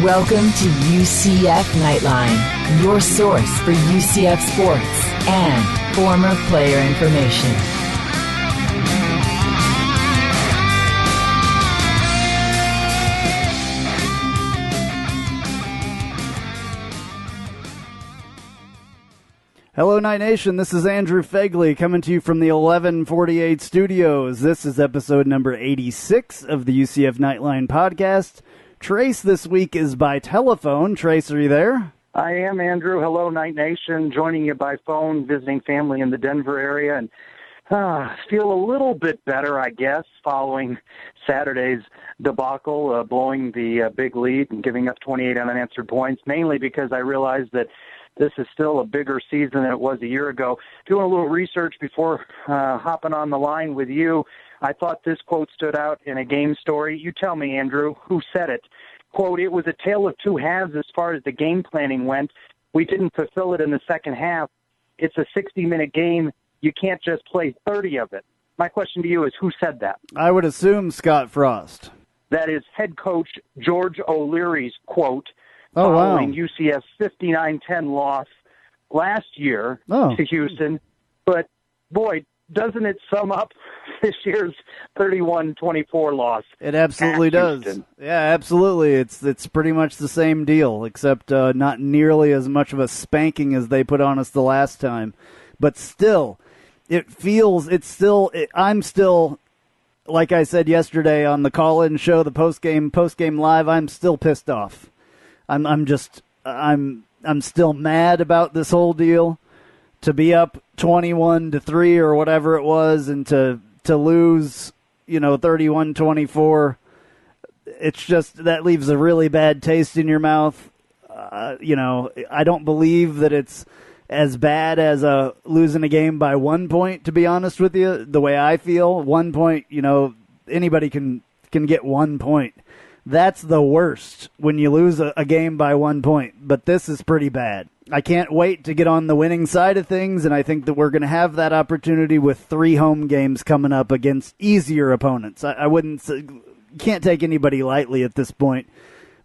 Welcome to UCF Knightline, your source for UCF sports and former player information. Hello, Night Nation. This is Andrew Phegley coming to you from the 1148 studios. This is episode number 86 of the UCF Knightline podcast. Trace this week is by telephone. Trace, are you there? I am, Andrew. Hello, Night Nation. Joining you by phone, visiting family in the Denver area, and feel a little bit better, I guess, following Saturday's debacle, blowing the big lead and giving up 28 unanswered points, mainly because I realized that this is still a bigger season than it was a year ago. Doing a little research before hopping on the line with you, I thought this quote stood out in a game story. You tell me, Andrew, who said it? Quote, "It was a tale of two halves as far as the game planning went. We didn't fulfill it in the second half. It's a 60-minute game. You can't just play 30 of it." My question to you is, who said that? I would assume Scott Frost. That is head coach George O'Leary's quote Wow. following UCF's 59-10 loss last year to Houston. But, boy, doesn't it sum up this year's 31-24 loss? It absolutely does. Houston? Yeah, absolutely. It's pretty much the same deal, except not nearly as much of a spanking as they put on us the last time. But still, I'm still, like I said yesterday on the call-in show, the post-game live, I'm still pissed off. I'm still mad about this whole deal. To be up 21-3 or whatever it was, and to lose, 31-24, it's just, that leaves a really bad taste in your mouth. I don't believe that it's as bad as losing a game by 1 point, to be honest with you. The way I feel, 1 point, anybody can get 1 point. That's the worst, when you lose a game by 1 point. But this is pretty bad. I can't wait to get on the winning side of things, and I think that we're going to have that opportunity with 3 home games coming up against easier opponents. I wouldn't say, can't take anybody lightly at this point,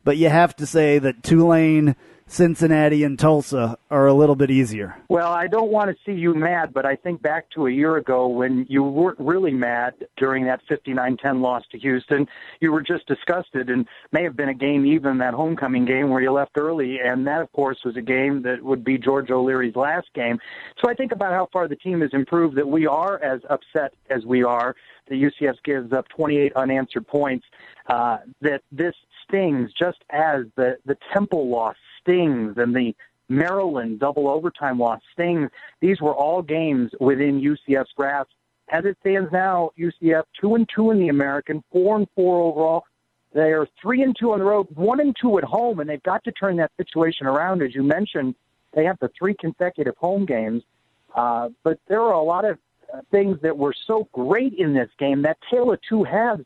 but you have to say that Tulane, Cincinnati, and Tulsa are a little bit easier. Well, I don't want to see you mad, but I think back to a year ago when you weren't really mad during that 59-10 loss to Houston. You were just disgusted, and may have been a game, even that homecoming game where you left early, and that, of course, was a game that would be George O'Leary's last game. So I think about how far the team has improved, that we are as upset as we are. The UCF gives up 28 unanswered points, that this stings just as the Temple loss stings and the Maryland double overtime loss stings. These were all games within UCF's grasp. As it stands now, UCF 2-2 in the American, 4-4 overall. They are 3-2 on the road, 1-2 at home, and they've got to turn that situation around. As you mentioned, they have the 3 consecutive home games. But there are a lot of things that were so great in this game. That tale of two halves.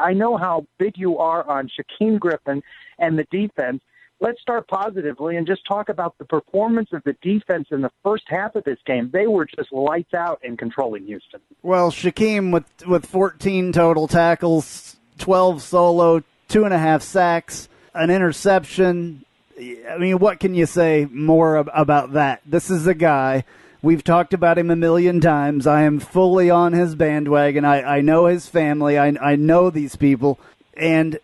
I know how big you are on Shaquem Griffin and the defense. Let's start positively and just talk about the performance of the defense in the first half of this game. They were just lights out in controlling Houston. Well, Shaquem with 14 total tackles, 12 solo, 2.5 sacks, an interception. I mean, what can you say more about that? This is a guy, we've talked about him a million times. I am fully on his bandwagon. I know his family. I know these people. And,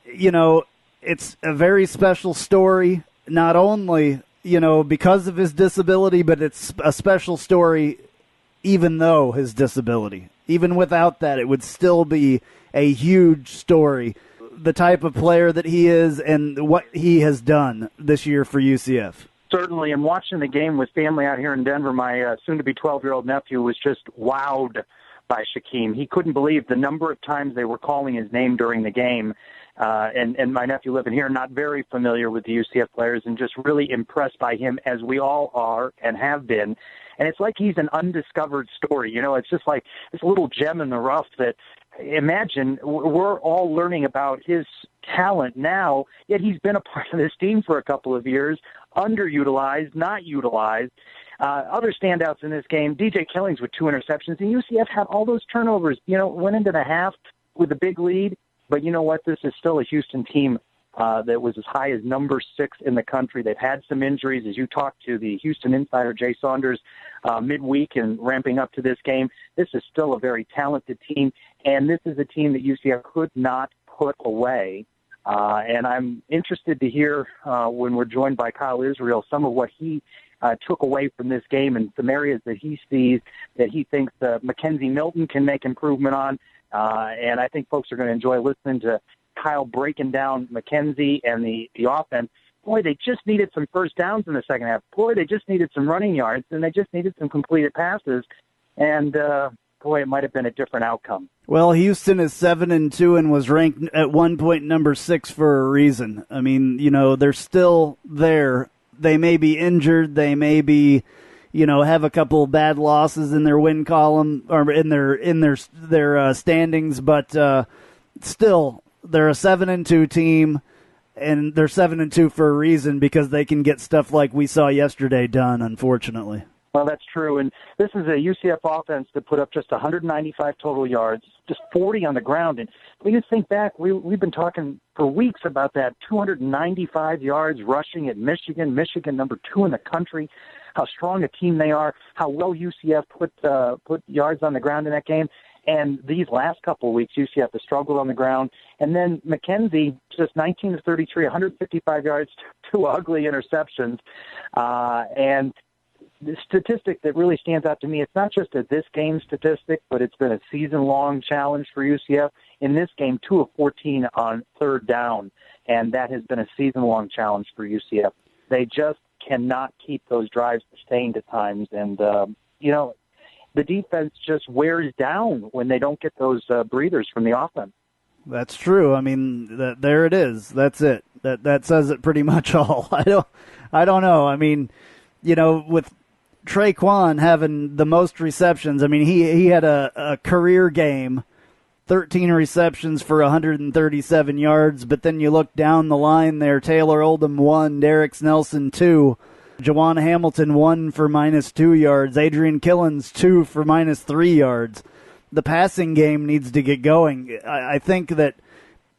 it's a very special story, not only, because of his disability, but it's a special story even though his disability. Even without that, it would still be a huge story. The type of player that he is and what he has done this year for UCF. Certainly, and watching the game with family out here in Denver, my soon-to-be 12-year-old nephew was just wowed by Shaquem. He couldn't believe the number of times they were calling his name during the game. And my nephew living here, not very familiar with the UCF players, and just really impressed by him, as we all are and have been. And it's like he's an undiscovered story. It's just like this little gem in the rough that, imagine, we're all learning about his talent now, yet he's been a part of this team for a couple of years, underutilized, not utilized. Other standouts in this game, DJ Killings with 2 interceptions, and UCF had all those turnovers, went into the half with a big lead. But you know what? This is still a Houston team that was as high as number 6 in the country. They've had some injuries, as you talked to the Houston insider Jay Saunders midweek and ramping up to this game. This is still a very talented team, and this is a team that UCF could not put away. And I'm interested to hear when we're joined by Kyle Israel some of what he took away from this game and some areas that he sees that he thinks Mackenzie Milton can make improvement on. And I think folks are going to enjoy listening to Kyle breaking down Mackenzie and the offense. Boy, they just needed some first downs in the second half. Boy, they just needed some running yards, and they just needed some completed passes. And, boy, it might have been a different outcome. Well, Houston is 7-2 and was ranked at one point number 6 for a reason. I mean, they're still there. They may be injured. They may be, have a couple bad losses in their win column or in their standings, but still, they're a 7-2 team, and they're 7-2 for a reason because they can get stuff like we saw yesterday done. Unfortunately. Well, that's true, and this is a UCF offense that put up just 195 total yards, just 40 on the ground. And when you think back, we've been talking for weeks about that 295 yards rushing at Michigan number 2 in the country, how strong a team they are, how well UCF put yards on the ground in that game. And these last couple of weeks, UCF has struggled on the ground. And then Mackenzie, just 19 to 33, 155 yards, 2 ugly interceptions, and the statistic that really stands out to me, it's not just a this game statistic, but it's been a season-long challenge for UCF. In this game, 2 of 14 on third down, and that has been a season-long challenge for UCF. They just cannot keep those drives sustained at times, and, the defense just wears down when they don't get those breathers from the offense. That's true. I mean, there it is. That's it. That says it pretty much all. I don't know. I mean, with Traquan having the most receptions. I mean, he had a career game, 13 receptions for 137 yards, but then you look down the line there, Taylor Oldham 1, Derek Snelson 2, Jawan Hamilton 1 for -2 yards, Adrian Killens 2 for -3 yards. The passing game needs to get going. I think that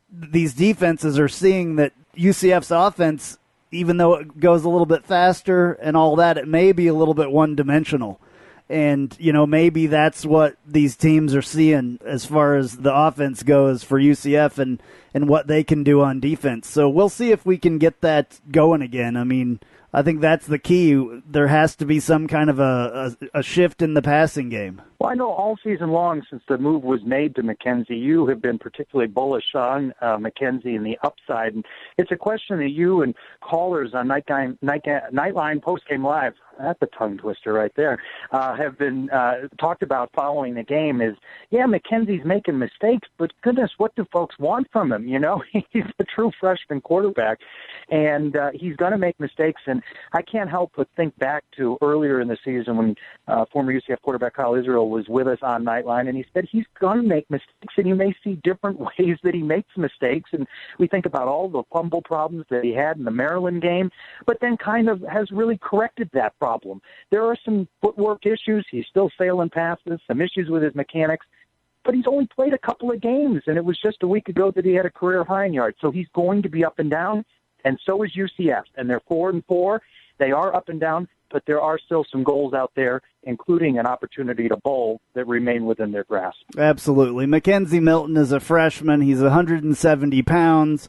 these defenses are seeing that UCF's offense, even though it goes a little bit faster and all that, it may be a little bit one-dimensional. And, maybe that's what these teams are seeing as far as the offense goes for UCF and what they can do on defense. So we'll see if we can get that going again. I mean, I think that's the key. There has to be some kind of a shift in the passing game. Well, I know all season long since the move was made to Mackenzie, you have been particularly bullish on Mackenzie and the upside. And it's a question that you and callers on Knightline Postgame Live, that's a tongue twister right there, have been talked about following the game is, Mackenzie's making mistakes, but goodness, what do folks want from him? He's a true freshman quarterback, and he's going to make mistakes. And I can't help but think back to earlier in the season when former UCF quarterback Kyle Israel was with us on Knightline, and he said he's going to make mistakes, and you may see different ways that he makes mistakes. And we think about all the fumble problems that he had in the Maryland game, but then kind of has really corrected that problem. There are some footwork issues. He's still failing passes, some issues with his mechanics, but he's only played a couple of games, and it was just a week ago that he had a career high in yards. So he's going to be up and down, and so is UCF. And they're 4-4. They are up and down, but there are still some goals out there, including an opportunity to bowl, that remain within their grasp. Absolutely. Mackenzie Milton is a freshman. He's 170 pounds.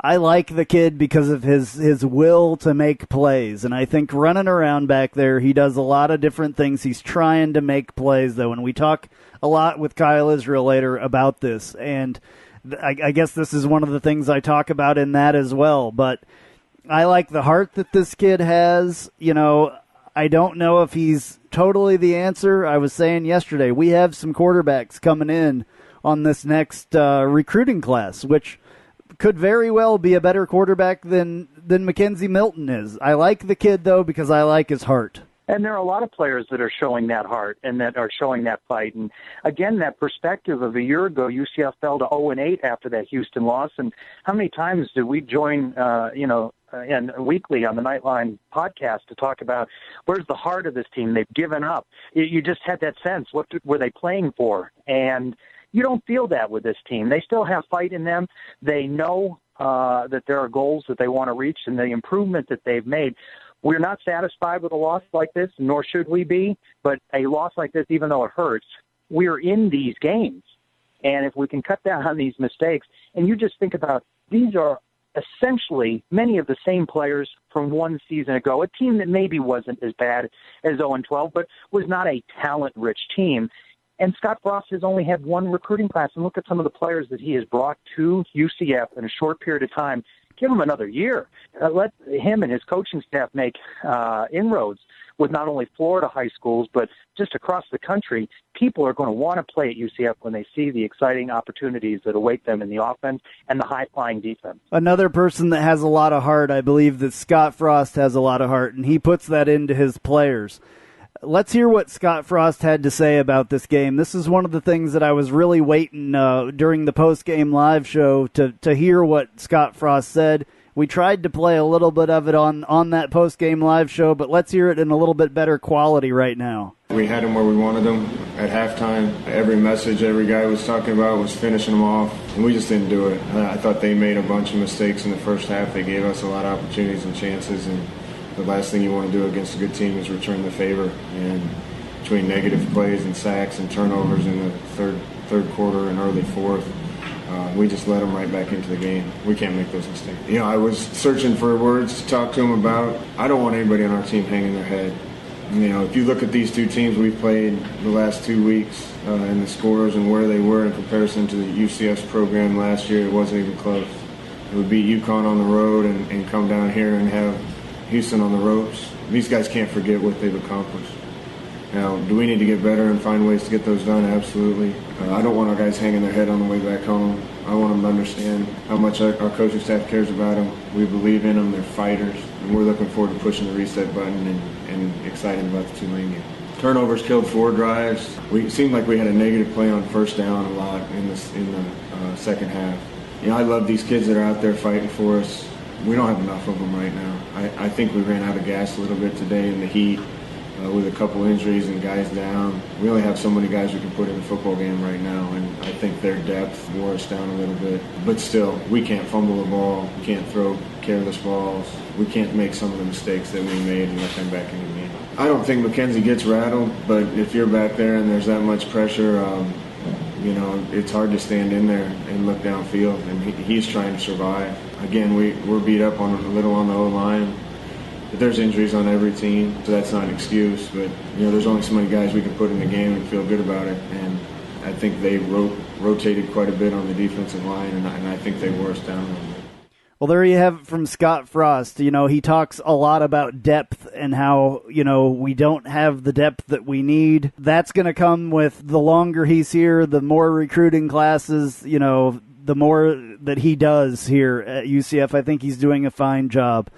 I like the kid because of his will to make plays, and I think running around back there, he does a lot of different things. He's trying to make plays, though, and we talk a lot with Kyle Israel later about this, and I guess this is one of the things I talk about in that as well, but I like the heart that this kid has. I don't know if he's totally the answer. I was saying yesterday, we have some quarterbacks coming in on this next recruiting class, which could very well be a better quarterback than Mackenzie Milton is. I like the kid, though, because I like his heart. And there are a lot of players that are showing that heart and that are showing that fight. And, again, that perspective of a year ago, UCF fell to 0-8 after that Houston loss. And how many times did we join, and weekly on the Knightline podcast to talk about where's the heart of this team? They've given up. You just had that sense. What were they playing for? And you don't feel that with this team. They still have fight in them. They know that there are goals that they want to reach and the improvement that they've made. We're not satisfied with a loss like this, nor should we be, but a loss like this, even though it hurts, we're in these games. And if we can cut down on these mistakes, and you just think about, these are essentially many of the same players from one season ago, a team that maybe wasn't as bad as 0-12, but was not a talent-rich team. And Scott Frost has only had one recruiting class. And look at some of the players that he has brought to UCF in a short period of time. Give him another year. Let him and his coaching staff make inroads with not only Florida high schools, but just across the country. People are going to want to play at UCF when they see the exciting opportunities that await them in the offense and the high-flying defense. Another person that has a lot of heart, I believe that Scott Frost has a lot of heart, and he puts that into his players. Let's hear what Scott Frost had to say about this game. This is one of the things that I was really waiting during the post-game live show to hear what Scott Frost said. We tried to play a little bit of it on that post-game live show, but let's hear it in a little bit better quality right now. We had them where we wanted them at halftime. Every message every guy was talking about was finishing them off, and we just didn't do it. I thought they made a bunch of mistakes in the first half. They gave us a lot of opportunities and chances, and the last thing you want to do against a good team is return the favor. And between negative plays and sacks and turnovers in the third quarter and early fourth, we just let them right back into the game. We can't make those mistakes. You know, I was searching for words to talk to them about. I don't want anybody on our team hanging their head. You know, if you look at these two teams we've played the last 2 weeks and the scores and where they were in comparison to the UCF's program last year, it wasn't even close. It would beat UConn on the road and come down here and have Houston on the ropes. These guys can't forget what they've accomplished. Now, do we need to get better and find ways to get those done? Absolutely. I don't want our guys hanging their head on the way back home. I want them to understand how much our coaching staff cares about them. We believe in them. They're fighters. And we're looking forward to pushing the reset button and excited about the Tulane game. Turnovers killed 4 drives. It seemed like we had a negative play on first down a lot in the second half. You know, I love these kids that are out there fighting for us. We don't have enough of them right now. I think we ran out of gas a little bit today in the heat with a couple injuries and guys down. We only have so many guys we can put in the football game right now, and I think their depth wore us down a little bit. But still, we can't fumble the ball. We can't throw careless balls. We can't make some of the mistakes that we made and let them back in the game. I don't think McKenzie gets rattled, but if you're back there and there's that much pressure, you know, it's hard to stand in there and look downfield, and he's trying to survive. Again, we're beat up a little on the O-line, but there's injuries on every team, so that's not an excuse. But, you know, there's only so many guys we can put in the game and feel good about it, and I think they rotated quite a bit on the defensive line, and I think they wore us down a little bit. Well, there you have it from Scott Frost. You know, he talks a lot about depth and how, you know, we don't have the depth that we need. That's going to come with the longer he's here, the more recruiting classes, you know, the more that he does here at UCF. I think he's doing a fine job.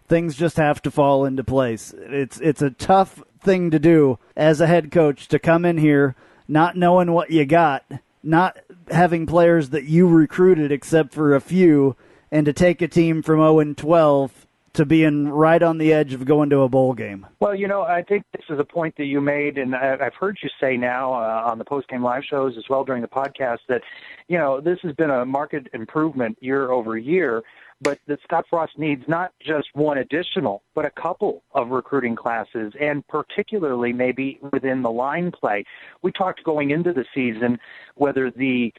Things just have to fall into place. It's a tough thing to do as a head coach, to come in here not knowing what you got, not having players that you recruited except for a few, and to take a team from 0-12 to being right on the edge of going to a bowl game. Well, you know, I think this is a point that you made, and I've heard you say now on the post-game live shows as well during the podcast that, you know, this has been a marked improvement year over year, but that Scott Frost needs not just one additional, but a couple of recruiting classes, and particularly maybe within the line play. We talked going into the season whether the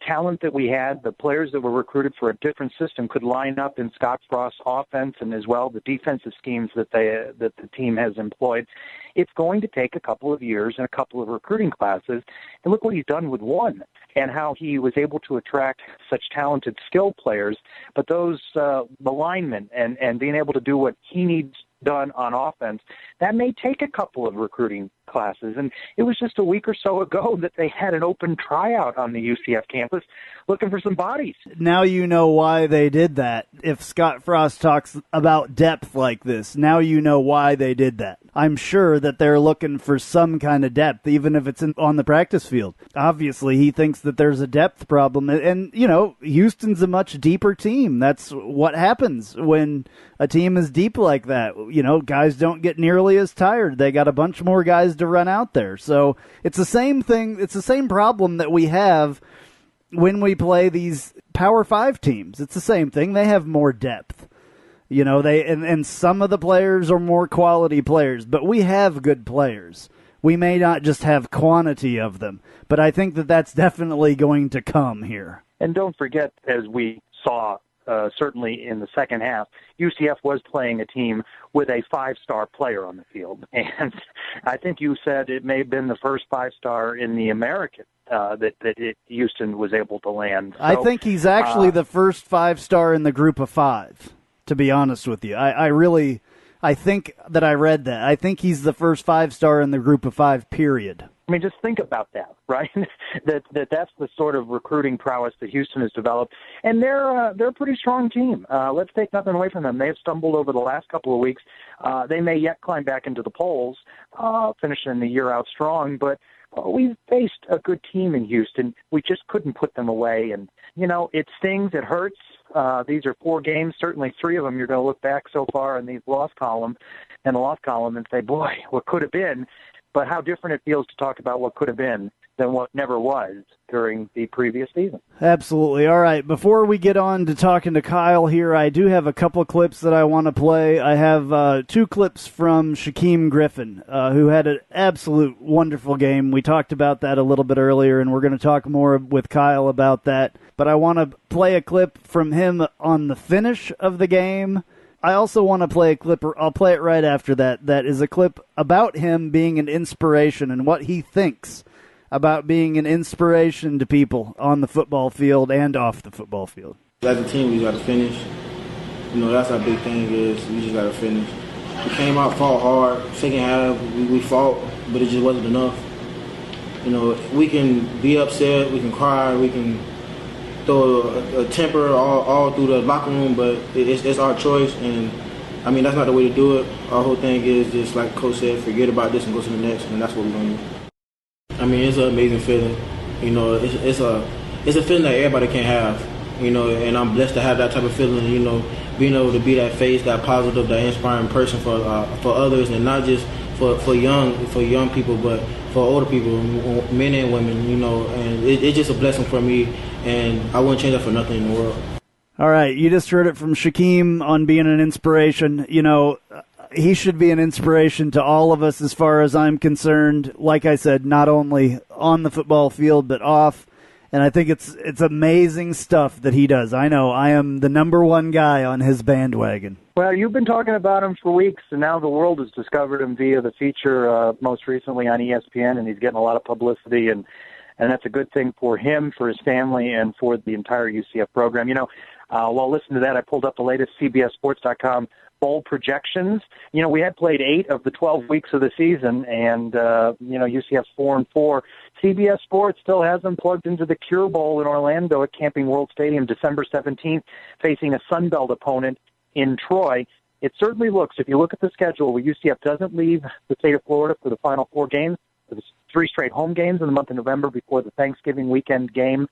talent that we had, the players that were recruited for a different system could line up in Scott Frost's offense, and as well the defensive schemes that the team has employed. It's going to take a couple of years and a couple of recruiting classes, and look what he's done with one, and how he was able to attract such talented skill players. But those the linemen and being able to do what he needs done on offense, that may take a couple of recruiting classes. And it was just a week or so ago that they had an open tryout on the UCF campus looking for some bodies. Now you know why they did that. If Scott Frost talks about depth like this, now you know why they did that. I'm sure that they're looking for some kind of depth, even if it's on the practice field. Obviously, he thinks that there's a depth problem. And, you know, Houston's a much deeper team. That's what happens when a team is deep like that. You know, guys don't get nearly as tired. They got a bunch more guys to run out there. So it's the same thing. It's the same problem that we have, when we play these Power 5 teams, it's the same thing. They have more depth. You know, and some of the players are more quality players, but we have good players. We may not just have quantity of them, but I think that that's definitely going to come here. And don't forget, as we saw certainly in the second half, UCF was playing a team with a 5-star player on the field. And I think you said it may have been the first 5-star in the American that Houston was able to land. So, I think he's actually the first 5-star in the group of 5. To be honest with you, I think that I read that. I think he's the first 5-star in the group of 5, period. I mean, just think about that, right? that's the sort of recruiting prowess that Houston has developed, and they're a pretty strong team. Let's take nothing away from them. They have stumbled over the last couple of weeks. They may yet climb back into the polls, finishing the year out strong, but we've faced a good team in Houston. We just couldn't put them away, and it stings, it hurts. These are 4 games. Certainly 3 of them you're going to look back so far in the loss column and say, boy, what could have been. But how different it feels to talk about what could have been than what never was during the previous season. Absolutely. All right, before we get on to talking to Kyle here, I do have a couple of clips that I want to play. I have 2 clips from Shaquem Griffin, who had an absolute wonderful game. We talked about that a little bit earlier, and we're going to talk more with Kyle about that. But I want to play a clip from him on the finish of the game. I also want to play a clip, or I'll play it right after that. That is a clip about him being an inspiration and what he thinks about being an inspiration to people on the football field and off the football field. As a team, we got to finish. That's our big thing is we just got to finish. We came out, fought hard. Second half, we fought, but it just wasn't enough. We can be upset, we can cry, we can throw a temper all through the locker room, but it's our choice, and that's not the way to do it. Our whole thing is just, like Coach said, forget about this and go to the next, and that's what we're going to do. It's an amazing feeling. It's a feeling that everybody can have, and I'm blessed to have that type of feeling, being able to be that face, that positive, that inspiring person for others, and not just for young people, but for older people, men and women, and it's just a blessing for me, and I wouldn't change that for nothing in the world. All right, you just heard it from Shaquem on being an inspiration. He should be an inspiration to all of us as far as I'm concerned. Like I said, not only on the football field, but off. And I think it's amazing stuff that he does. I know I am the number 1 guy on his bandwagon. Well, you've been talking about him for weeks, and now the world has discovered him via the feature most recently on ESPN, and he's getting a lot of publicity, and that's a good thing for him, for his family, and for the entire UCF program. While listening to that, I pulled up the latest CBSSports.com bowl projections. We had played 8 of the 12 weeks of the season, and UCF's 4-4. CBS Sports still has them plugged into the Cure Bowl in Orlando at Camping World Stadium December 17th, facing a Sun Belt opponent in Troy. It certainly looks, if you look at the schedule, where UCF doesn't leave the state of Florida for the final 4 games, for the 3 straight home games in the month of November before the Thanksgiving weekend game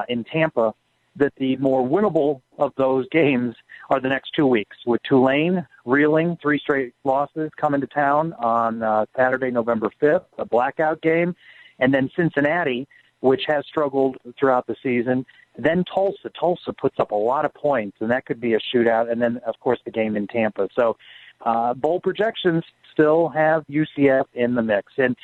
in Tampa, that the more winnable of those games are the next 2 weeks, with Tulane reeling 3 straight losses coming to town on Saturday, November 5th, a blackout game, and then Cincinnati, which has struggled throughout the season, then Tulsa. Tulsa puts up a lot of points, and that could be a shootout, and then, of course, the game in Tampa. So bowl projections still have UCF in the mix. And,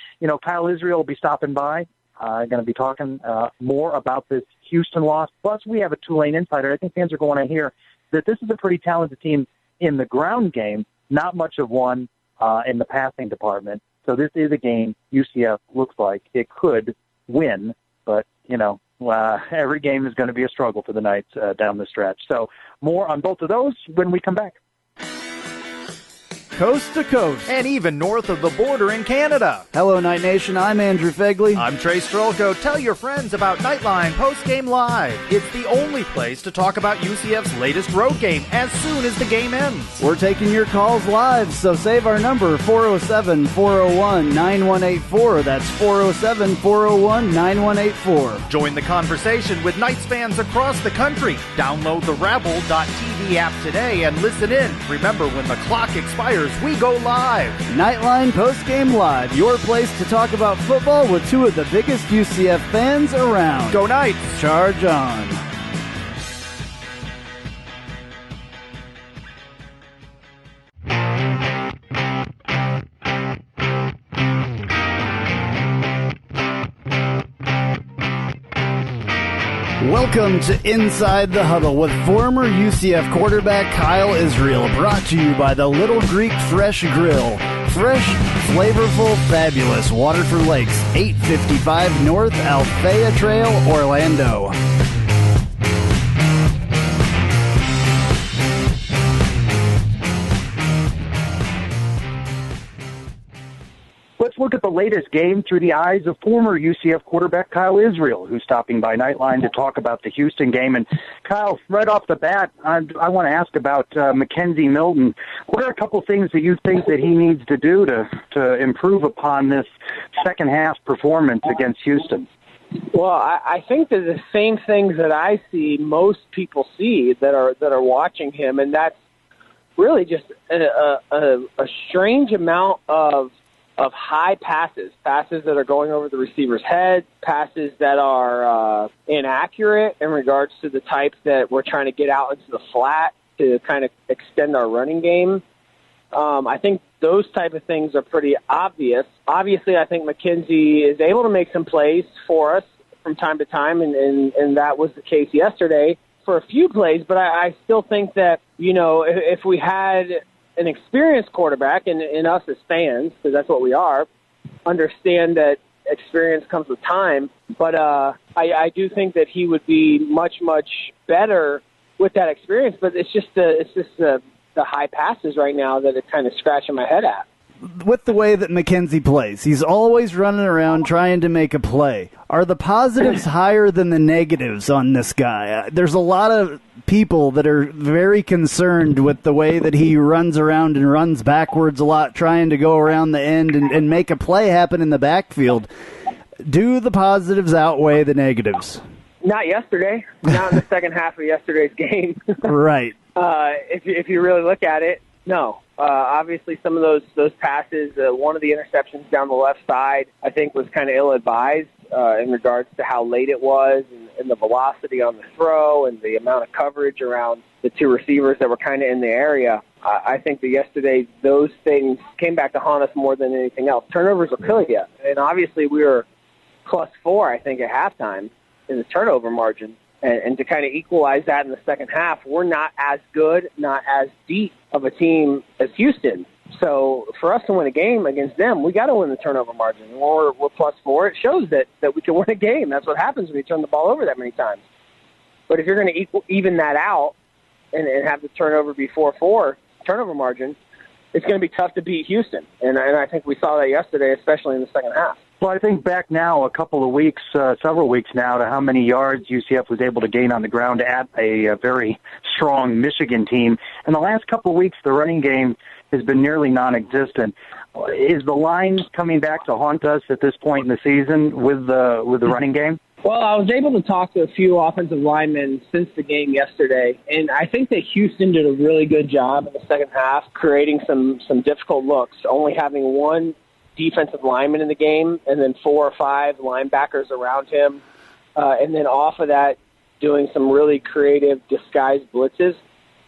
Kyle Israel will be stopping by. Going to be talking more about this Houston loss. Plus, we have a Tulane insider. I think fans are going to hear that this is a pretty talented team in the ground game, not much of one in the passing department. So this is a game UCF looks like it could win, but, every game is going to be a struggle for the Knights down the stretch. So more on both of those when we come back. Coast to coast. And even north of the border in Canada. Hello, Night Nation. I'm Andrew Phegley. I'm Trylko. Tell your friends about Knightline Postgame Live. It's the only place to talk about UCF's latest road game as soon as the game ends. We're taking your calls live, so save our number, 407-401-9184. That's 407-401-9184. Join the conversation with Knights fans across the country. Download the Rabble.tv app today and listen in Remember, when the clock expires, we go live. Knightline Postgame Live, your place to talk about football with two of the biggest UCF fans around. Go Knights! Charge on. Welcome to Inside the Huddle with former UCF quarterback Kyle Israel, brought to you by the Little Greek Fresh Grill. Fresh, flavorful, fabulous. Waterford Lakes, 855 North Althea Trail, Orlando. Let's look at the latest game through the eyes of former UCF quarterback Kyle Israel, who's stopping by Knightline to talk about the Houston game. And Kyle, right off the bat, I want to ask about Mackenzie Milton. What are a couple things that you think that he needs to do to improve upon this second half performance against Houston? Well, I think that the same things that I see most people see that are watching him, and that's really just a strange amount of high passes that are going over the receiver's head, passes that are inaccurate in regards to the types that we're trying to get out into the flat to kind of extend our running game. I think those type of things are pretty obvious. Obviously, I think Mackenzie is able to make some plays for us from time to time, and that was the case yesterday for a few plays, but I still think that, you know, if we had an experienced quarterback, and us as fans, because that's what we are, understand that experience comes with time. But I do think that he would be much, much better with that experience. But it's just the high passes right now that it's kind of scratching my head at. With the way that Mackenzie plays, he's always running around trying to make a play. Are the positives higher than the negatives on this guy? There's a lot of people that are very concerned with the way that he runs around and runs backwards a lot, trying to go around the end and make a play happen in the backfield. Do the positives outweigh the negatives? Not yesterday. Not in the second half of yesterday's game. Right. If you really look at it, no. Obviously, some of those passes, one of the interceptions down the left side, I think was kind of ill-advised in regards to how late it was and the velocity on the throw and the amount of coverage around the two receivers that were kind of in the area. I think that yesterday those things came back to haunt us more than anything else. Turnovers will kill you. And obviously we were +4, I think, at halftime in the turnover margin. And to kind of equalize that in the second half, we're not as good, not as deep of a team as Houston. So for us to win a game against them, we got to win the turnover margin. And when we're +4, it shows that we can win a game. That's what happens when you turn the ball over that many times. But if you're going to even that out and have the turnover be 4-4 turnover margin, it's going to be tough to beat Houston. And I think we saw that yesterday, especially in the second half. Well, I think back now a couple of weeks, several weeks now, to how many yards UCF was able to gain on the ground at a very strong Michigan team. In the last couple of weeks, the running game has been nearly non-existent. Is the line coming back to haunt us at this point in the season with the running game? Well, I was able to talk to a few offensive linemen since the game yesterday, and I think that Houston did a really good job in the second half creating some difficult looks, only having one defensive lineman in the game and then 4 or 5 linebackers around him, and then off of that doing some really creative disguised blitzes.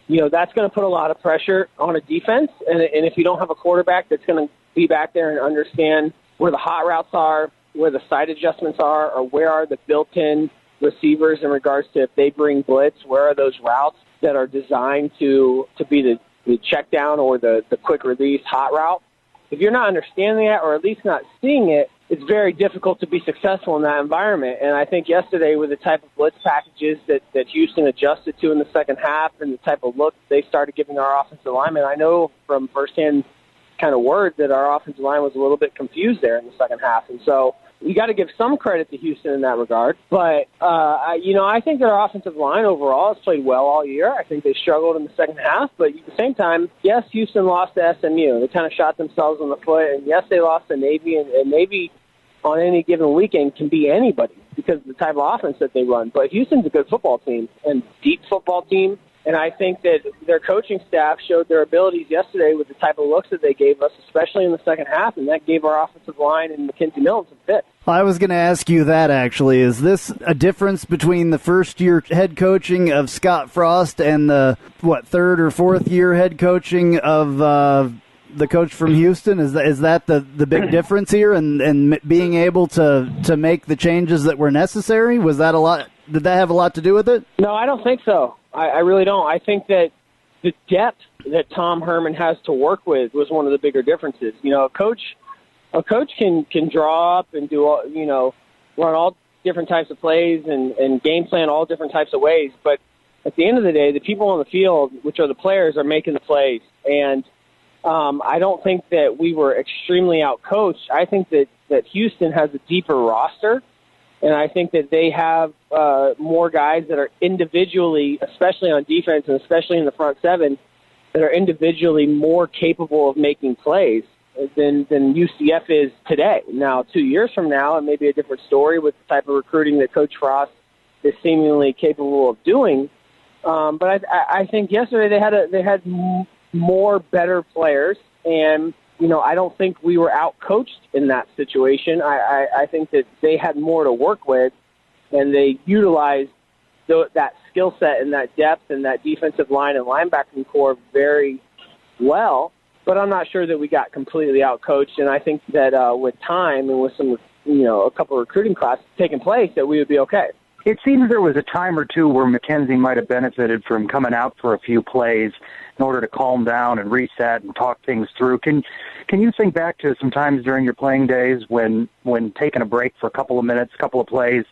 You know, that's going to put a lot of pressure on a defense, and if you don't have a quarterback that's going to be back there and understand where the hot routes are, where the side adjustments are, or where are the built-in receivers in regards to if they bring blitz, where are those routes that are designed to be the check down or the quick release hot route. If you're not understanding that, or at least not seeing it, it's very difficult to be successful in that environment. And I think yesterday with the type of blitz packages that Houston adjusted to in the second half and the type of look they started giving our offensive linemen, I know from firsthand kind of word that our offensive line was a little bit confused there in the second half. And so you got to give some credit to Houston in that regard. But, I think their offensive line overall has played well all year. I think they struggled in the second half. But at the same time, yes, Houston lost to SMU. They kind of shot themselves in the foot. And, yes, they lost to Navy. And Navy on any given weekend can be anybody because of the type of offense that they run. But Houston's a good football team and deep football team. And I think that their coaching staff showed their abilities yesterday with the type of looks that they gave us, especially in the second half, and that gave our offensive line and Mackenzie Milton some fits. I was going to ask you that, actually. Is this a difference between the first-year head coaching of Scott Frost and the, third or fourth-year head coaching of the coach from Houston? Is that the big difference here and being able to make the changes that were necessary? Was that a lot? Did that have a lot to do with it? No, I don't think so. I really don't. I think that the depth that Tom Herman has to work with was one of the bigger differences. You know, a coach can draw up and do run all different types of plays and game plan all different types of ways. But at the end of the day, the people on the field, which are the players, are making the plays. And I don't think that we were extremely outcoached. I think that Houston has a deeper roster. And I think that they have more guys that are individually, especially on defense and especially in the front seven, that are individually more capable of making plays than UCF is today. Now, 2 years from now, it may be a different story with the type of recruiting that Coach Frost is seemingly capable of doing. But I think yesterday they had more better players, and I don't think we were out-coached in that situation. I think that they had more to work with, and they utilized that skill set and that depth and that defensive line and linebacking core very well. But I'm not sure that we got completely out-coached, and I think that with time and with some, a couple of recruiting classes taking place, that we would be okay. It seems there was a time or two where Mackenzie might have benefited from coming out for a few plays in order to calm down and reset and talk things through. Can you think back to some times during your playing days when taking a break for a couple of minutes, a couple of plays,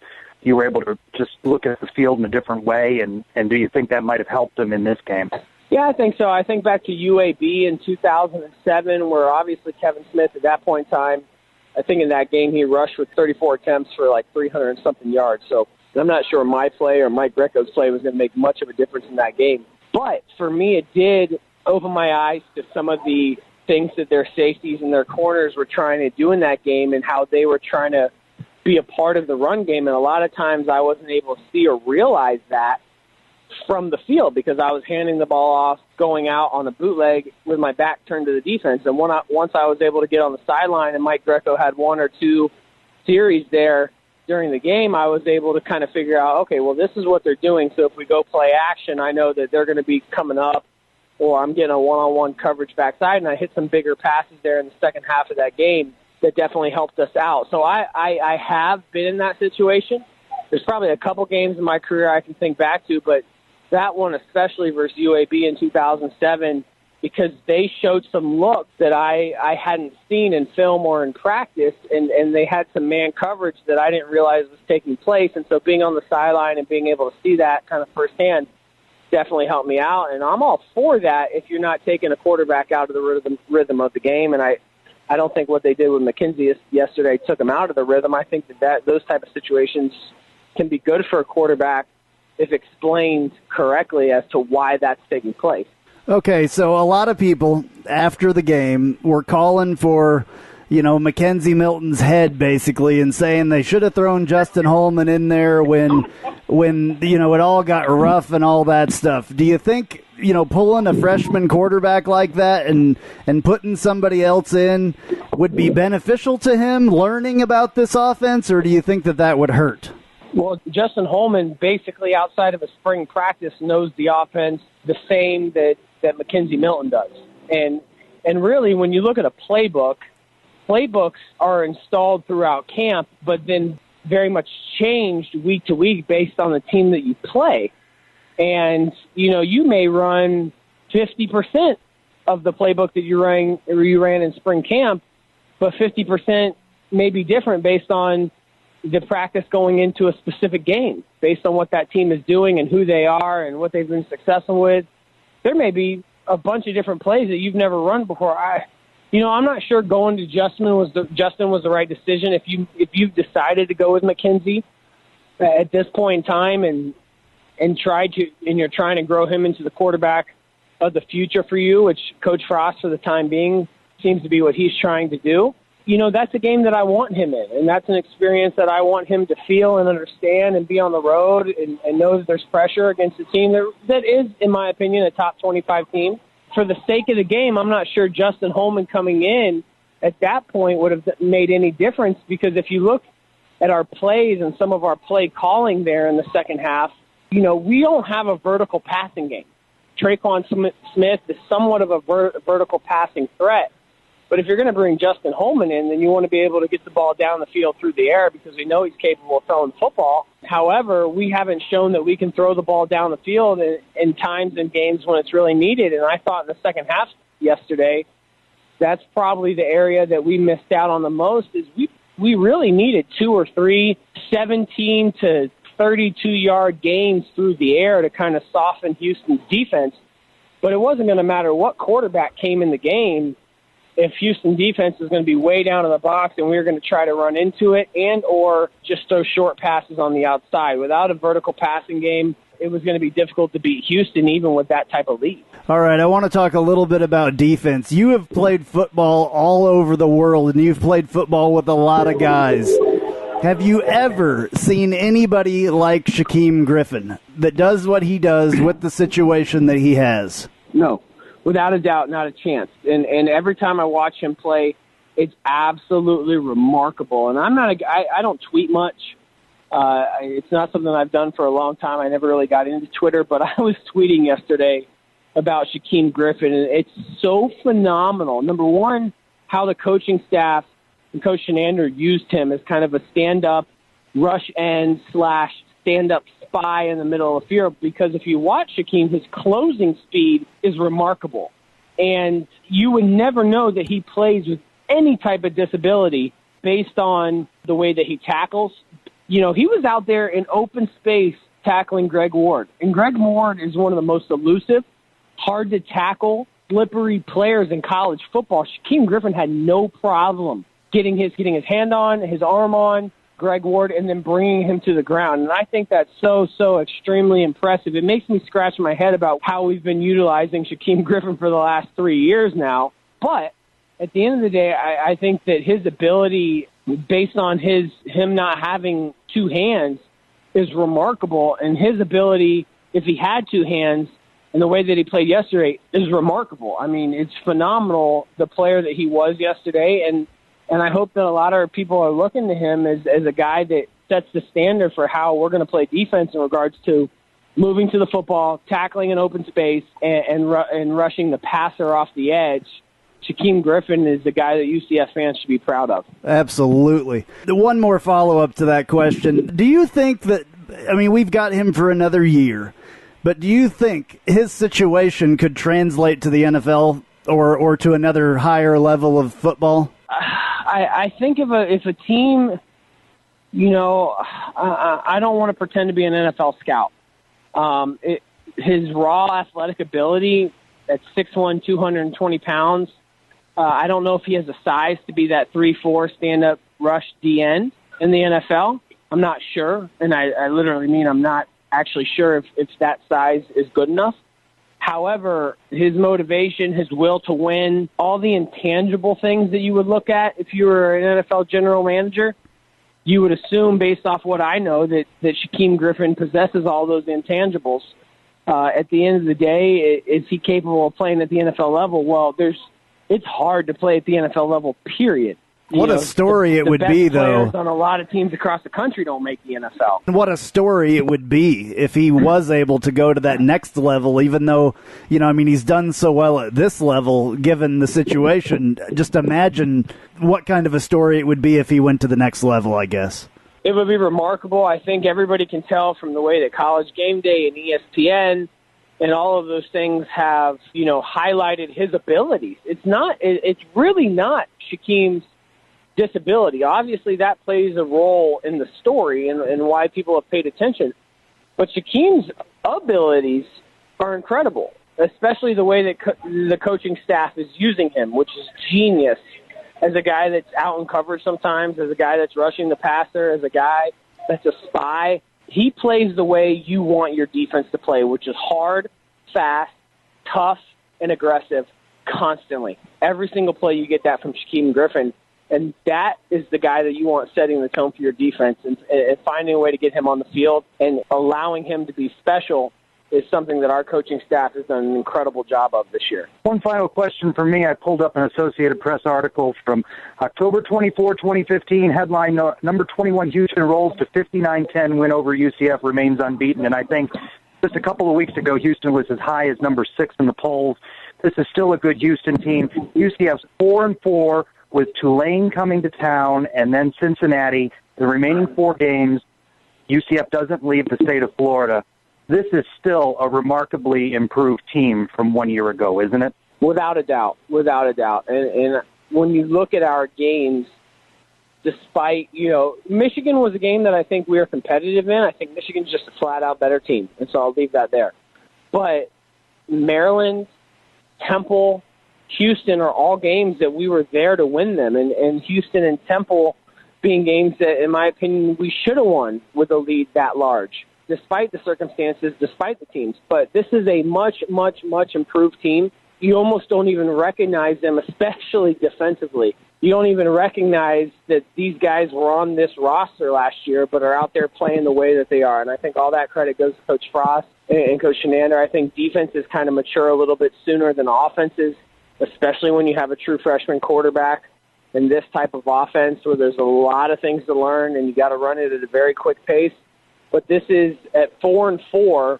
you were able to just look at the field in a different way, and do you think that might have helped them in this game? Yeah, I think so. I think back to UAB in 2007, where obviously Kevin Smith at that point in time, I think in that game he rushed with 34 attempts for like 300 and something yards. So I'm not sure my play or Mike Greco's play was going to make much of a difference in that game. But for me, it did open my eyes to some of the things that their safeties and their corners were trying to do in that game and how they were trying to be a part of the run game. And a lot of times I wasn't able to see or realize that from the field because I was handing the ball off, going out on a bootleg with my back turned to the defense. And once I was able to get on the sideline and Mike Greco had one or two series there during the game, I was able to kind of figure out, okay, well, this is what they're doing. So if we go play action, I know that they're going to be coming up, or I'm getting a one-on-one coverage backside, and I hit some bigger passes there in the second half of that game that definitely helped us out. So I have been in that situation. There's probably a couple games in my career I can think back to, but that one especially versus UAB in 2007, because they showed some looks that I hadn't seen in film or in practice, and they had some man coverage that I didn't realize was taking place. And so being on the sideline and being able to see that kind of firsthand definitely helped me out. And I'm all for that if you're not taking a quarterback out of the rhythm of the game. And I don't think what they did with Mackenzie yesterday took him out of the rhythm. I think that those type of situations can be good for a quarterback if explained correctly as to why that's taking place. Okay, so a lot of people after the game were calling for, Mackenzie Milton's head basically and saying they should have thrown Justin Holman in there when it all got rough and all that stuff. Do you think, pulling a freshman quarterback like that and putting somebody else in would be beneficial to him learning about this offense, or do you think that would hurt? Well, Justin Holman basically outside of a spring practice knows the offense the same that Mackenzie Milton does. And really, when you look at a playbooks are installed throughout camp, but then very much changed week to week based on the team that you play. And, you may run 50% of the playbook that you ran in spring camp, but 50% may be different based on the practice going into a specific game, based on what that team is doing and who they are and what they've been successful with. There may be a bunch of different plays that you've never run before. I'm not sure going to Justin was the right decision. If you've decided to go with Mackenzie at this point in time and you're trying to grow him into the quarterback of the future for you, which Coach Frost for the time being seems to be what he's trying to do, that's a game that I want him in, and that's an experience that I want him to feel and understand and be on the road and know that there's pressure against a team that is, in my opinion, a top 25 team. For the sake of the game, I'm not sure Justin Holman coming in at that point would have made any difference, because if you look at our plays and some of our play calling there in the second half, we don't have a vertical passing game. Trylko Smith is somewhat of a vertical passing threat. But if you're going to bring Justin Holman in, then you want to be able to get the ball down the field through the air, because we know he's capable of throwing the football. However, we haven't shown that we can throw the ball down the field in times and games when it's really needed. And I thought in the second half yesterday, that's probably the area that we missed out on the most, is we really needed 2 or 3 17 to 32-yard gains through the air to kind of soften Houston's defense. But it wasn't going to matter what quarterback came in the game if Houston defense is going to be way down in the box and we're going to try to run into it and or just throw short passes on the outside. Without a vertical passing game, it was going to be difficult to beat Houston even with that type of lead. All right, I want to talk a little bit about defense. You have played football all over the world, and you've played football with a lot of guys. Have you ever seen anybody like Shaquem Griffin that does what he does with the situation that he has? No. Without a doubt, not a chance. And every time I watch him play, it's absolutely remarkable. And I don't tweet much. It's not something I've done for a long time. I never really got into Twitter, but I was tweeting yesterday about Shaquem Griffin, and it's so phenomenal. Number one, how the coaching staff and Coach Shenander used him as kind of a stand-up rush end / stand-up spy in the middle of the field, because if you watch Shaquem, his closing speed is remarkable. And you would never know that he plays with any type of disability based on the way that he tackles. He was out there in open space tackling Greg Ward. And Greg Ward is one of the most elusive, hard to tackle, slippery players in college football. Shaquem Griffin had no problem getting his hand on, his arm on Greg Ward, and then bringing him to the ground. And I think that's so extremely impressive. It makes me scratch my head about how we've been utilizing Shaquem Griffin for the last 3 years now. But at the end of the day, I think that his ability, based on him not having 2 hands, is remarkable. And his ability, if he had 2 hands, and the way that he played yesterday, is remarkable. I mean, it's phenomenal, the player that he was yesterday. And I hope that a lot of people are looking to him as a guy that sets the standard for how we're going to play defense in regards to moving to the football, tackling in open space, and rushing the passer off the edge. Shaquem Griffin is the guy that UCF fans should be proud of. Absolutely. One more follow-up to that question. Do you think that, we've got him for another year, but do you think his situation could translate to the NFL or to another higher level of football? I think if a team, I don't want to pretend to be an NFL scout. His raw athletic ability at 6'1", 220 pounds, I don't know if he has the size to be that 3-4 stand-up rush DN in the NFL. I'm not sure, and I literally mean I'm not actually sure if that size is good enough. However, his motivation, his will to win, all the intangible things that you would look at if you were an NFL general manager, you would assume, based off what I know, that Shaquem Griffin possesses all those intangibles. At the end of the day, is he capable of playing at the NFL level? Well, it's hard to play at the NFL level, period. What a story it would be, though. Players on a lot of teams across the country don't make the NFL. What a story it would be if he was able to go to that next level, even though, he's done so well at this level, given the situation. Just imagine what kind of a story it would be if he went to the next level, I guess. It would be remarkable. I think everybody can tell from the way that College Game Day and ESPN and all of those things have, highlighted his abilities. It's really not Shaquem's disability. Obviously, that plays a role in the story and why people have paid attention. But Shaquem's abilities are incredible, especially the way that the coaching staff is using him, which is genius. As a guy that's out in coverage sometimes, as a guy that's rushing the passer, as a guy that's a spy, he plays the way you want your defense to play, which is hard, fast, tough, and aggressive constantly. Every single play you get that from Shaquem Griffin. And that is the guy that you want setting the tone for your defense, and finding a way to get him on the field and allowing him to be special is something that our coaching staff has done an incredible job of this year. One final question for me. I pulled up an Associated Press article from October 24, 2015. Headline, number 21 Houston rolls to 59-10 win over UCF, remains unbeaten. And I think just a couple of weeks ago, Houston was as high as number 6 in the polls. This is still a good Houston team. UCF's 4-4 with Tulane coming to town and then Cincinnati. The remaining 4 games, UCF doesn't leave the state of Florida. This is still a remarkably improved team from 1 year ago, isn't it? Without a doubt, without a doubt. And when you look at our games, despite, Michigan was a game that I think we were competitive in. I think Michigan's just a flat-out better team, and so I'll leave that there. But Maryland, Temple, Houston are all games that we were there to win them, and Houston and Temple being games that, in my opinion, we should have won with a lead that large, despite the circumstances, despite the teams. But this is a much, much, much improved team. You almost don't even recognize them, especially defensively. You don't even recognize that these guys were on this roster last year but are out there playing the way that they are. And I think all that credit goes to Coach Frost and Coach Shenander. I think defenses kind of mature a little bit sooner than offenses, especially when you have a true freshman quarterback in this type of offense where there's a lot of things to learn and you got to run it at a very quick pace. But this is at 4-4.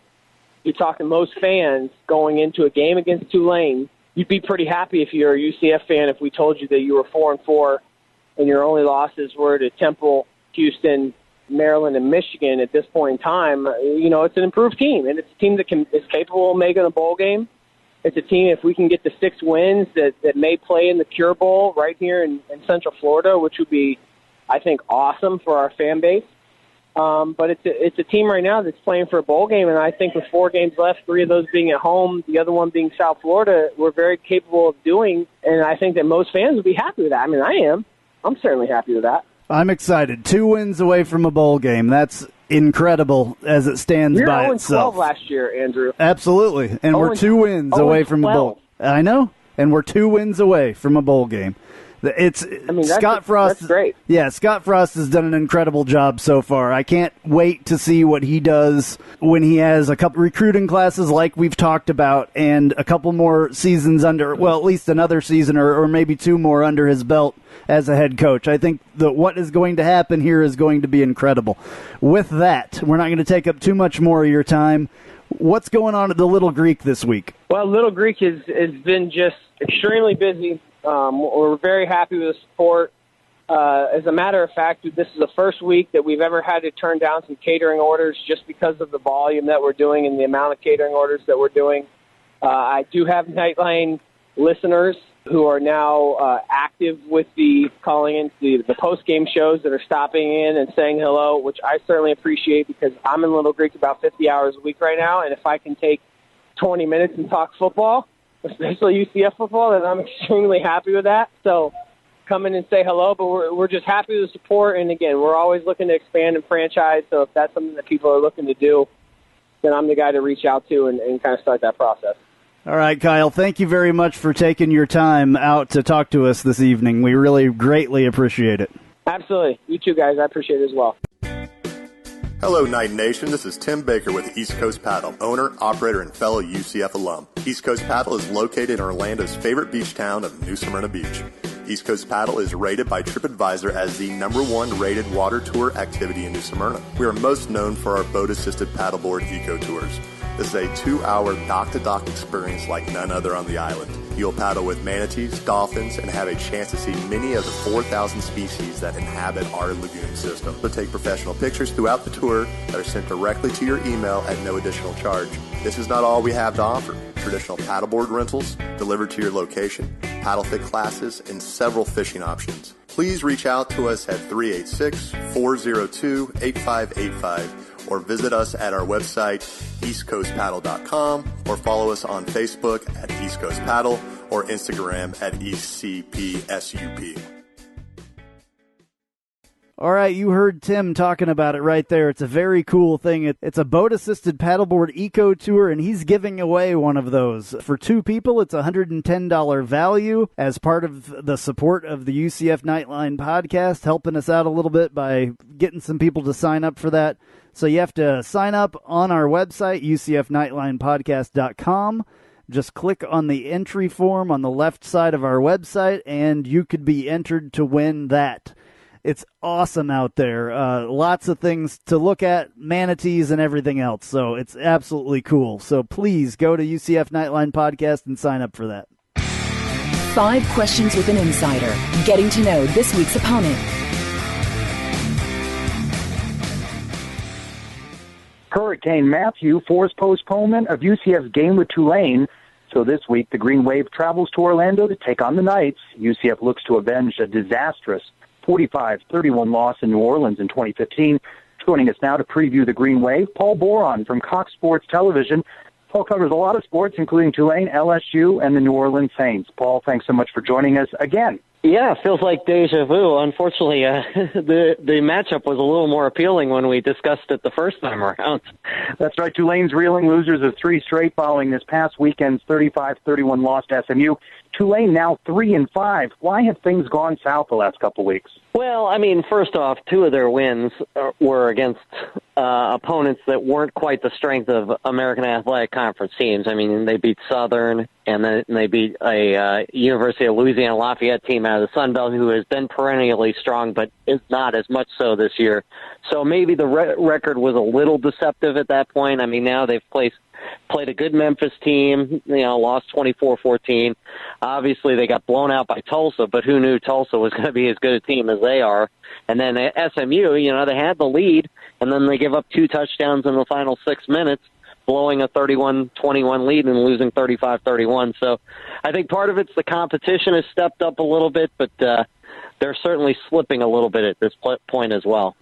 You're talking most fans going into a game against Tulane. You'd be pretty happy if you're a UCF fan if we told you that you were 4-4 and your only losses were to Temple, Houston, Maryland, and Michigan at this point in time. It's an improved team, and it's a team that is capable of making a bowl game. It's a team, if we can get to 6 wins, that may play in the Cure Bowl right here in Central Florida, which would be, I think, awesome for our fan base. But it's a team right now that's playing for a bowl game, and I think with 4 games left, 3 of those being at home, the other one being South Florida, we're very capable of doing, and I think that most fans would be happy with that. I mean, I am. I'm certainly happy with that. I'm excited. 2 wins away from a bowl game. That's incredible as it stands by itself. 0-12 last year, Andrew. Absolutely. And we're 2 wins away from a bowl. I know. And we're 2 wins away from a bowl game. Scott Frost. That's great. Yeah, Scott Frost has done an incredible job so far. I can't wait to see what he does when he has a couple recruiting classes like we've talked about and a couple more seasons at least another season or maybe 2 more under his belt as a head coach. I think that what is going to happen here is going to be incredible. With that, we're not going to take up too much more of your time. What's going on at the Little Greek this week? Well, Little Greek has been just extremely busy. We're very happy with the support. As a matter of fact, this is the first week that we've ever had to turn down some catering orders just because of the volume that we're doing and the amount of catering orders that we're doing. I do have Knightline listeners who are now active with calling in the post-game shows that are stopping in and saying hello, which I certainly appreciate because I'm in Little Greek about 50 hours a week right now, and if I can take 20 minutes and talk football, especially UCF football, then I'm extremely happy with that. So come in and say hello, but we're just happy with the support. And, again, we're always looking to expand and franchise, so if that's something that people are looking to do, then I'm the guy to reach out to and kind of start that process. All right, Kyle, thank you very much for taking your time out to talk to us this evening. We really greatly appreciate it. Absolutely. You too, guys. I appreciate it as well. Hello, Night Nation. This is Tim Baker with East Coast Paddle, owner, operator, and fellow UCF alum. East Coast Paddle is located in Orlando's favorite beach town of New Smyrna Beach. East Coast Paddle is rated by TripAdvisor as the #1 rated water tour activity in New Smyrna. We are most known for our boat-assisted paddleboard eco tours. This is a 2-hour dock-to-dock experience like none other on the island. You'll paddle with manatees, dolphins, and have a chance to see many of the 4,000 species that inhabit our lagoon system. So take professional pictures throughout the tour that are sent directly to your email at no additional charge. This is not all we have to offer. Traditional paddleboard rentals delivered to your location, paddle fit classes, and several fishing options. Please reach out to us at 386-402-8585 or visit us at our website, eastcoastpaddle.com, or follow us on Facebook at East Coast Paddle or Instagram at EastCPSUP. All right, you heard Tim talking about it right there. It's a very cool thing. It's a boat-assisted paddleboard eco tour, and he's giving away one of those. For 2 people, it's $110 value as part of the support of the UCF Knightline podcast, helping us out a little bit by getting some people to sign up for that. So you have to sign up on our website, ucfnightlinepodcast.com. Just click on the entry form on the left side of our website, and you could be entered to win that. It's awesome out there. Lots of things to look at, manatees and everything else. So it's absolutely cool. So please go to UCF Knightline Podcast and sign up for that. 5 questions with an insider. Getting to know this week's opponent. Hurricane Matthew forced postponement of UCF's game with Tulane. So this week, the Green Wave travels to Orlando to take on the Knights. UCF looks to avenge a disastrous 45-31 loss in New Orleans in 2015. Joining us now to preview the Green Wave, Paul Boron from Cox Sports Television. Paul covers a lot of sports, including Tulane, LSU, and the New Orleans Saints. Paul, thanks so much for joining us again. Yeah, it feels like deja vu. Unfortunately, the matchup was a little more appealing when we discussed it the first time around. That's right. Tulane's reeling, losers of 3 straight following this past weekend's 35-31 loss to SMU. Tulane now 3-5. Why have things gone south the last couple of weeks? Well, I mean, first off, 2 of their wins were against opponents that weren't quite the strength of American Athletic Conference teams. I mean, they beat Southern, and then they beat a University of Louisiana Lafayette team out of the Sun Belt who has been perennially strong, but is not as much so this year. So maybe the record was a little deceptive at that point. I mean, now they've played a good Memphis team, lost 24-14. Obviously, they got blown out by Tulsa, but who knew Tulsa was going to be as good a team as they are? And then SMU, they had the lead, and then they give up 2 touchdowns in the final 6 minutes, blowing a 31-21 lead and losing 35-31. So I think part of it's the competition has stepped up a little bit, but they're certainly slipping a little bit at this point as well.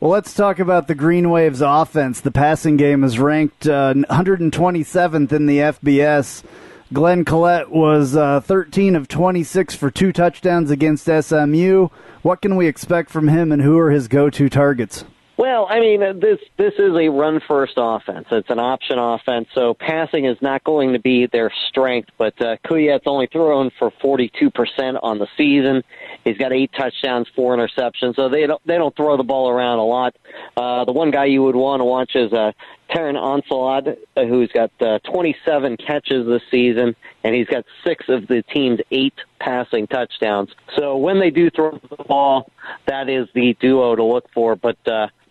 Well, let's talk about the Green Wave's offense. The passing game is ranked 127th in the FBS. Glenn Collette was 13 of 26 for 2 touchdowns against SMU. What can we expect from him, and who are his go-to targets? Well, I mean, this is a run-first offense. It's an option offense, so passing is not going to be their strength. But Kuyat's only thrown for 42% on the season. He's got 8 touchdowns, 4 interceptions, so they don't throw the ball around a lot. The one guy you would want to watch is Taron Onslaught, who's got 27 catches this season, and he's got 6 of the team's 8 passing touchdowns. So when they do throw the ball, that is the duo to look for, but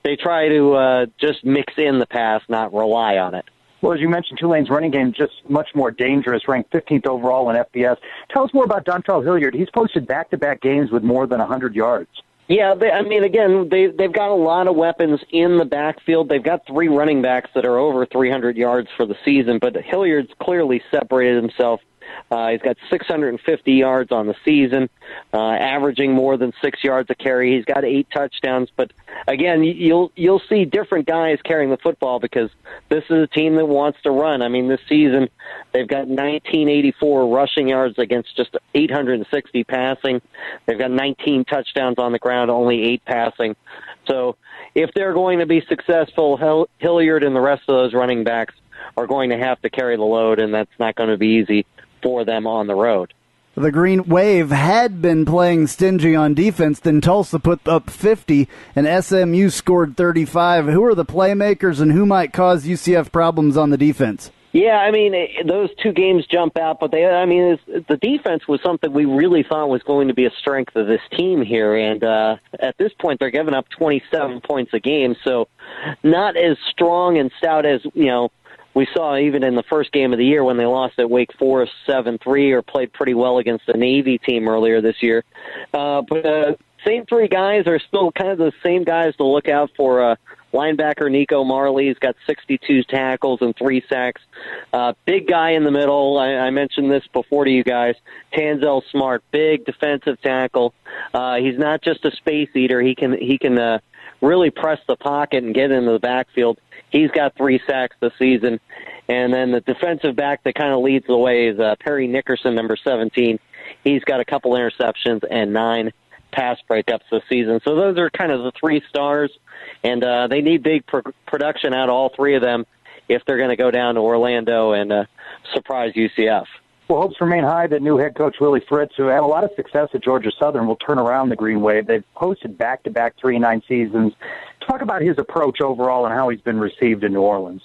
they try to just mix in the pass, not rely on it. Well, as you mentioned, Tulane's running game just much more dangerous, ranked 15th overall in FBS. Tell us more about Dontrell Hilliard. He's posted back-to-back games with more than 100 yards. Yeah, they've got a lot of weapons in the backfield. They've got 3 running backs that are over 300 yards for the season, but Hilliard's clearly separated himself. He's got 650 yards on the season, averaging more than 6 yards a carry. He's got 8 touchdowns, but again, you'll see different guys carrying the football because this is a team that wants to run. I mean, this season they've got 1984 rushing yards against just 860 passing. They've got 19 touchdowns on the ground, only 8 passing. So if they're going to be successful, Hilliard and the rest of those running backs are going to have to carry the load, and that's not going to be easy for them on the road. The Green Wave had been playing stingy on defense, then Tulsa put up 50, and SMU scored 35. Who are the playmakers, and who might cause UCF problems on the defense? Yeah, I mean, those 2 games jump out, but the defense was something we really thought was going to be a strength of this team here, and at this point they're giving up 27 points a game, so not as strong and stout as, we saw even in the first game of the year when they lost at Wake Forest 7-3 or played pretty well against the Navy team earlier this year. But same 3 guys are still kind of the same guys to look out for. Linebacker Nico Marley's got 62 tackles and 3 sacks. Big guy in the middle. I mentioned this before to you guys. Tanzel Smart, big defensive tackle. He's not just a space eater. He can really press the pocket and get into the backfield. He's got 3 sacks this season. And then the defensive back that kind of leads the way is Perry Nickerson, number 17. He's got a couple interceptions and 9 pass breakups this season. So those are kind of the three stars, and they need big production out of all three of them if they're going to go down to Orlando and surprise UCF. Well, hopes remain high that new head coach Willie Fritz, who had a lot of success at Georgia Southern, will turn around the Green Wave. They've hosted back-to-back 3-9 seasons. Talk about his approach overall and how he's been received in New Orleans.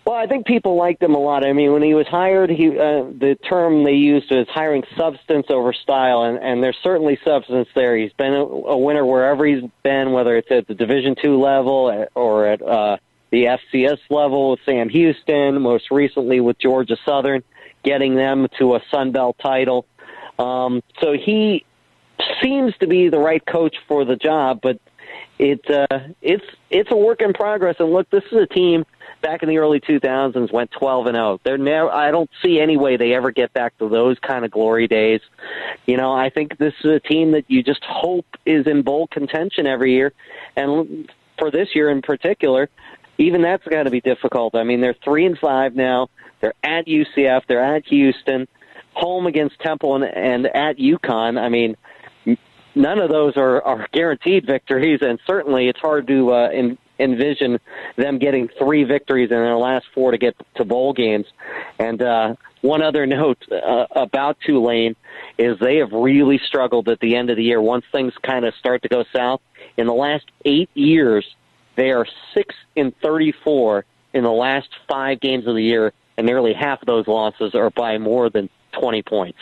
Well, I think people liked him a lot. I mean, when he was hired, the term they used was hiring substance over style, and there's certainly substance there. He's been a winner wherever he's been, whether it's at the Division II level or at the FCS level with Sam Houston, most recently with Georgia Southern, getting them to a Sun Belt title. So he seems to be the right coach for the job, but it's a work in progress. And look, this is a team back in the early 2000s went 12-0. They're never. I don't see any way they ever get back to those kind of glory days. You know, I think this is a team that you just hope is in bowl contention every year, and for this year in particular, even that's got to be difficult. I mean, they're 3-5 now. They're at UCF. They're at Houston, home against Temple, and at UConn. I mean, none of those are guaranteed victories, and certainly it's hard to envision them getting 3 victories in their last 4 to get to bowl games. And one other note about Tulane is they have really struggled at the end of the year once things kind of start to go south. In the last 8 years, they are 6-34 in the last 5 games of the year, and nearly half of those losses are by more than 20 points.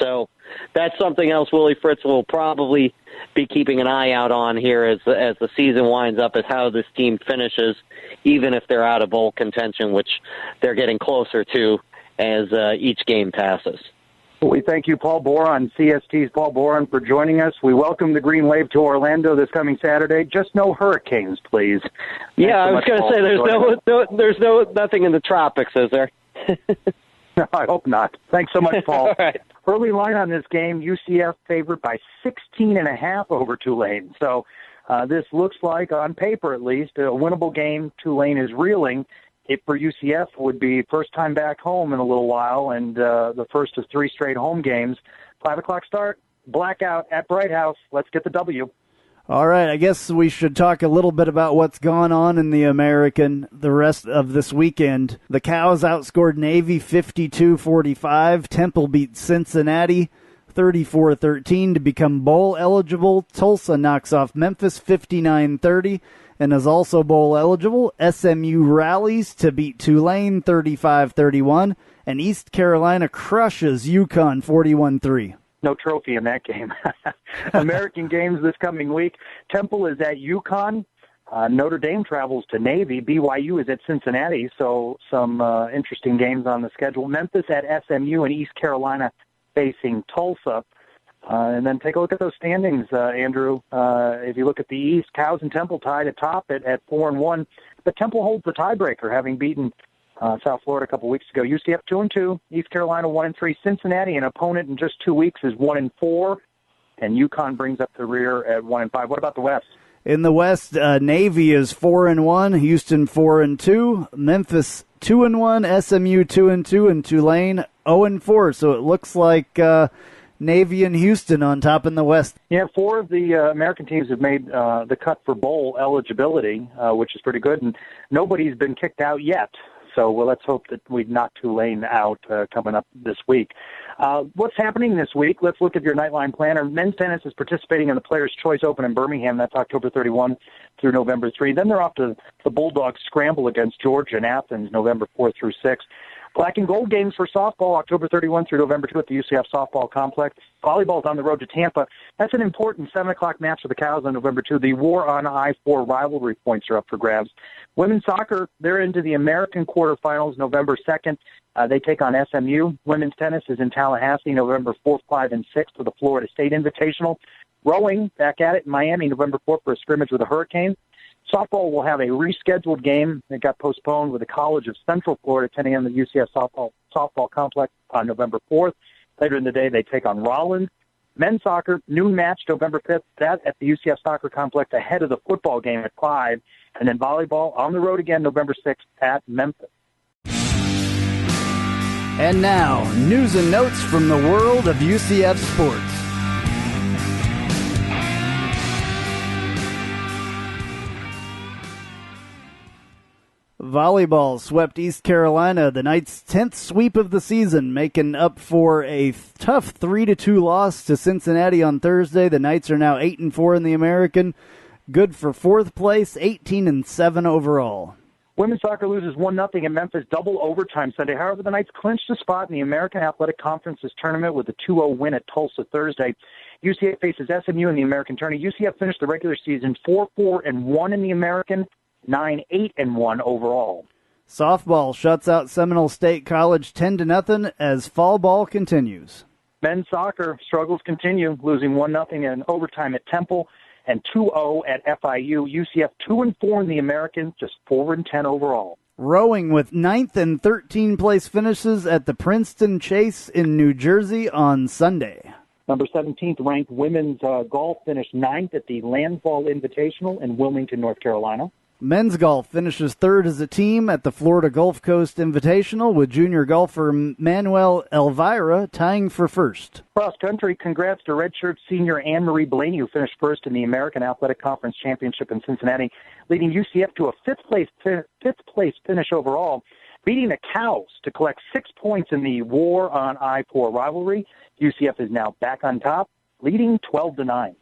So that's something else Willie Fritz will probably be keeping an eye out on here as the season winds up, is how this team finishes, even if they're out of bowl contention, which they're getting closer to as each game passes. We thank you, Paul Boron, CST's Paul Boron, for joining us. We welcome the Green Wave to Orlando this coming Saturday. Just no hurricanes, please. Yeah, I was going to say there's nothing in the tropics, is there? No, I hope not. Thanks so much, Paul. All right. Early line on this game, UCF favored by 16.5 over Tulane. So this looks like, on paper at least, a winnable game. Tulane is reeling. It for UCF would be first time back home in a little while, and the first of 3 straight home games. 5 o'clock start, blackout at Bright House. Let's get the W. All right, I guess we should talk a little bit about what's gone on in the American the rest of this weekend. The Cows outscored Navy 52-45. Temple beat Cincinnati 34-13 to become bowl eligible. Tulsa knocks off Memphis 59-30 and is also bowl eligible. SMU rallies to beat Tulane 35-31, and East Carolina crushes UConn 41-3. No trophy in that game. American games this coming week. Temple is at UConn. Notre Dame travels to Navy. BYU is at Cincinnati, so some interesting games on the schedule. Memphis at SMU, and East Carolina facing Tulsa. And then take a look at those standings, Andrew. If you look at the East, Cows and Temple tied atop it at 4-1. But Temple holds the tiebreaker, having beaten South Florida a couple weeks ago. UCF 2-2, East Carolina 1-3. Cincinnati, an opponent in just 2 weeks, is 1-4, and UConn brings up the rear at 1-5. What about the West? In the West, Navy is 4-1, Houston 4-2, Memphis 2-1, SMU 2-2, and Tulane 0-4. So it looks like Navy and Houston on top in the West. Yeah, 4 of the American teams have made the cut for bowl eligibility, which is pretty good, and nobody's been kicked out yet. So let's hope that we knock Tulane out coming up this week. What's happening this week? Let's look at your Knightline planner. Men's tennis is participating in the Players' Choice Open in Birmingham. That's October 31 through November 3. Then they're off to the Bulldogs Scramble against Georgia in Athens, November 4 through 6. Black and gold games for softball, October 31 through November 2 at the UCF Softball Complex. Volleyball's on the road to Tampa. That's an important 7 o'clock match for the Cows on November 2. The War on I-4 rivalry points are up for grabs. Women's soccer, they're into the American quarterfinals November 2nd. They take on SMU. Women's tennis is in Tallahassee, November 4th, 5, and 6th for the Florida State Invitational. Rowing, back at it in Miami, November 4th for a scrimmage with the Hurricanes. Softball will have a rescheduled game that got postponed with the College of Central Florida attending on the UCF softball complex on November 4th. Later in the day, they take on Rollins. Men's soccer, noon match November 5th, that at the UCF soccer complex ahead of the football game at 5. And then volleyball on the road again November 6th at Memphis. And now, news and notes from the world of UCF sports. Volleyball swept East Carolina, the Knights' 10th sweep of the season, making up for a tough 3-2 loss to Cincinnati on Thursday. The Knights are now 8-4 in the American, good for 4th place, 18-7 overall. Women's soccer loses 1-0 in Memphis, double overtime Sunday. However, the Knights clinched a spot in the American Athletic Conference's tournament with a 2-0 win at Tulsa Thursday. UCF faces SMU in the American tourney. UCF finished the regular season 4-4-1 in the American, 9-8-1 overall. Softball shuts out Seminole State College 10-0 as fall ball continues. Men's soccer struggles continue, losing 1-0 in overtime at Temple and 2-0 at FIU. UCF 2-4 in the American, just 4-10 overall. Rowing with 9th and 13th place finishes at the Princeton Chase in New Jersey on Sunday. Number 17th ranked women's golf finished 9th at the Landfall Invitational in Wilmington, North Carolina. Men's golf finishes 3rd as a team at the Florida Gulf Coast Invitational, with junior golfer Manuel Elvira tying for 1st. Cross country, congrats to redshirt senior Anne-Marie Blaney, who finished 1st in the American Athletic Conference Championship in Cincinnati, leading UCF to a 5th place finish overall, beating the Cows to collect 6 points in the War on I-4 rivalry. UCF is now back on top, leading 12-9.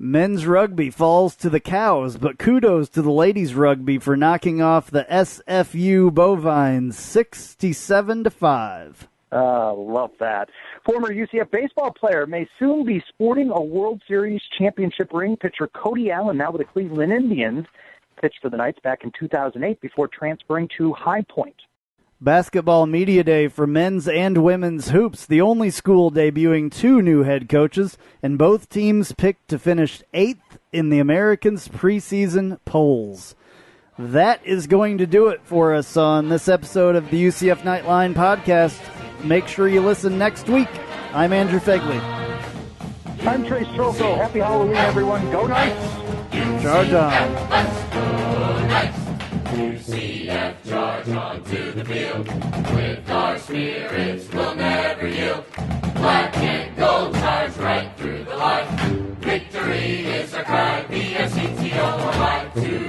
Men's rugby falls to the Cows, but kudos to the ladies' rugby for knocking off the SFU Bovines 67-5. Love that. Former UCF baseball player may soon be sporting a World Series championship ring. Pitcher Cody Allen, now with the Cleveland Indians, pitched for the Knights back in 2008 before transferring to High Point. Basketball Media Day for men's and women's hoops, the only school debuting 2 new head coaches, and both teams picked to finish 8th in the Americans' preseason polls. That is going to do it for us on this episode of the UCF Knightline podcast. Make sure you listen next week. I'm Andrew Phegley. I'm Trace Trylko. Happy Halloween, everyone. Go Knights! Charge on. UCF, charge on to the field. With our spirits, we'll never yield. Black and gold charge right through the line. Victory is our cry. BSCTO, to